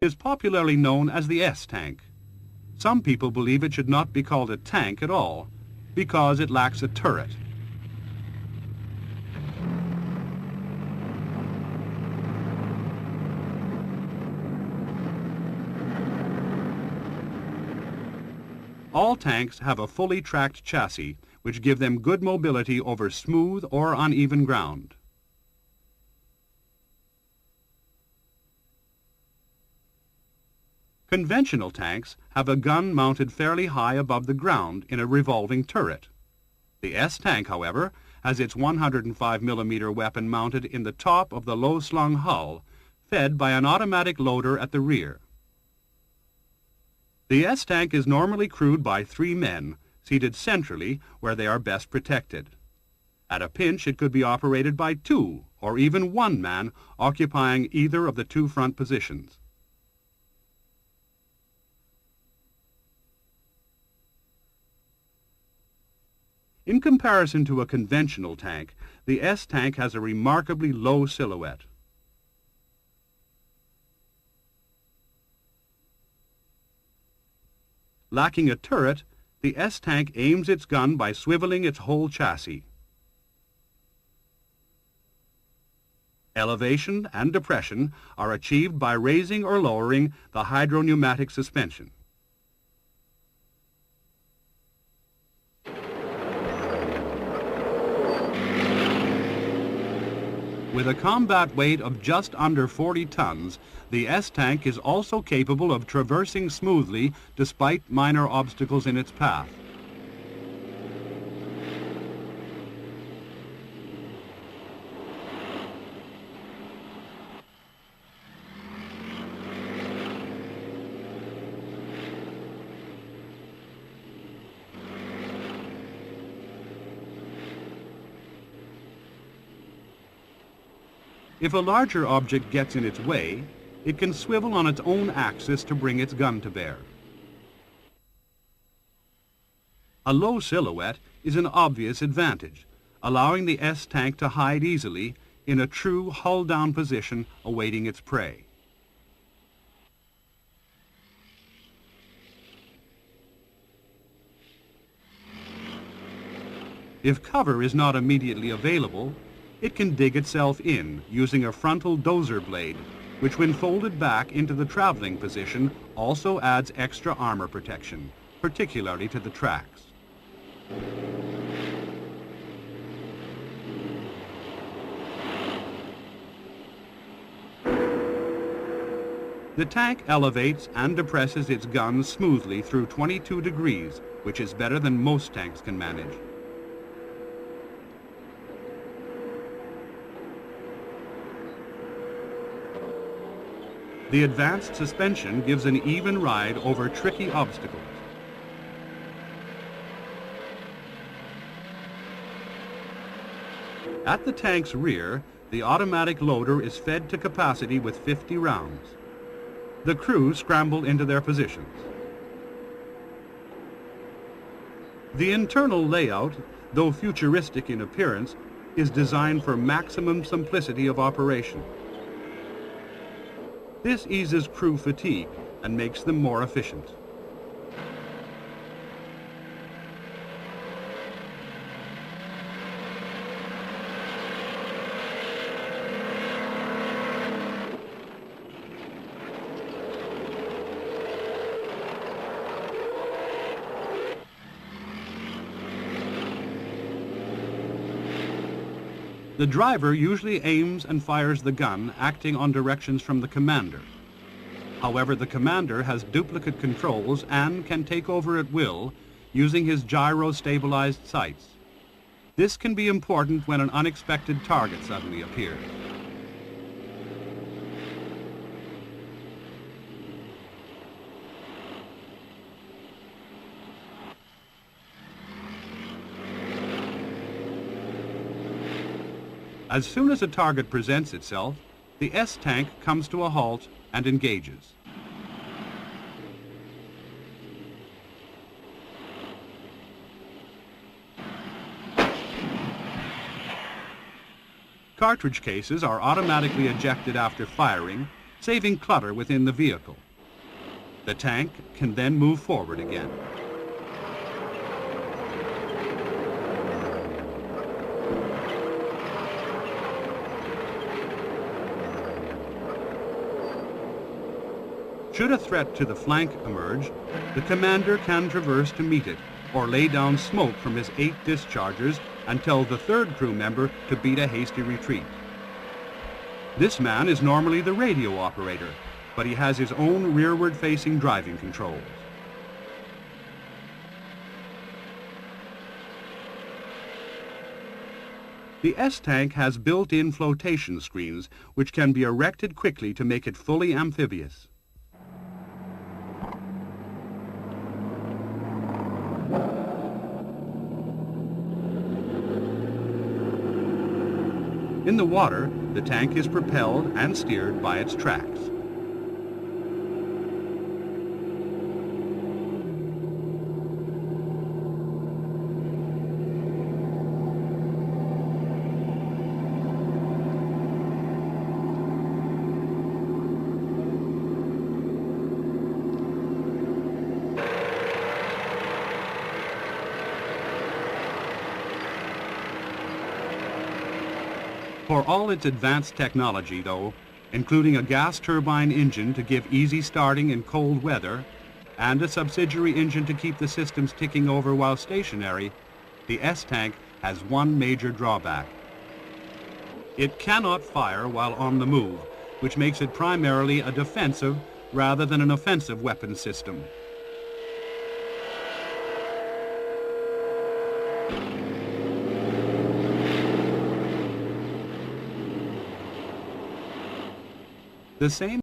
Is popularly known as the S-tank. Some people believe it should not be called a tank at all, because it lacks a turret. All tanks have a fully tracked chassis, which give them good mobility over smooth or uneven ground. Conventional tanks have a gun mounted fairly high above the ground in a revolving turret. The S-tank, however, has its 105mm weapon mounted in the top of the low-slung hull, fed by an automatic loader at the rear. The S-tank is normally crewed by 3 men, seated centrally where they are best protected. At a pinch, it could be operated by 2 or even 1 man occupying either of the 2 front positions. In comparison to a conventional tank, the S-tank has a remarkably low silhouette. Lacking a turret, the S-tank aims its gun by swiveling its whole chassis. Elevation and depression are achieved by raising or lowering the hydropneumatic suspension. With a combat weight of just under 40 tons, the S-tank is also capable of traversing smoothly despite minor obstacles in its path. If a larger object gets in its way, it can swivel on its own axis to bring its gun to bear. A low silhouette is an obvious advantage, allowing the S-tank to hide easily in a true hull-down position awaiting its prey. If cover is not immediately available, it can dig itself in using a frontal dozer blade, which when folded back into the traveling position also adds extra armor protection, particularly to the tracks. The tank elevates and depresses its gun smoothly through 22 degrees, which is better than most tanks can manage. The advanced suspension gives an even ride over tricky obstacles. At the tank's rear, the automatic loader is fed to capacity with 50 rounds. The crew scramble into their positions. The internal layout, though futuristic in appearance, is designed for maximum simplicity of operation. This eases crew fatigue and makes them more efficient. The driver usually aims and fires the gun, acting on directions from the commander. However, the commander has duplicate controls and can take over at will using his gyro-stabilized sights. This can be important when an unexpected target suddenly appears. As soon as a target presents itself, the S-tank comes to a halt and engages. Cartridge cases are automatically ejected after firing, saving clutter within the vehicle. The tank can then move forward again. Should a threat to the flank emerge, the commander can traverse to meet it, or lay down smoke from his 8 dischargers and tell the 3rd crew member to beat a hasty retreat. This man is normally the radio operator, but he has his own rearward-facing driving controls. The S-tank has built-in flotation screens, which can be erected quickly to make it fully amphibious. In the water, the tank is propelled and steered by its tracks. For all its advanced technology, though, including a gas turbine engine to give easy starting in cold weather, and a subsidiary engine to keep the systems ticking over while stationary, the S-tank has one major drawback. It cannot fire while on the move, which makes it primarily a defensive rather than an offensive weapons system. The same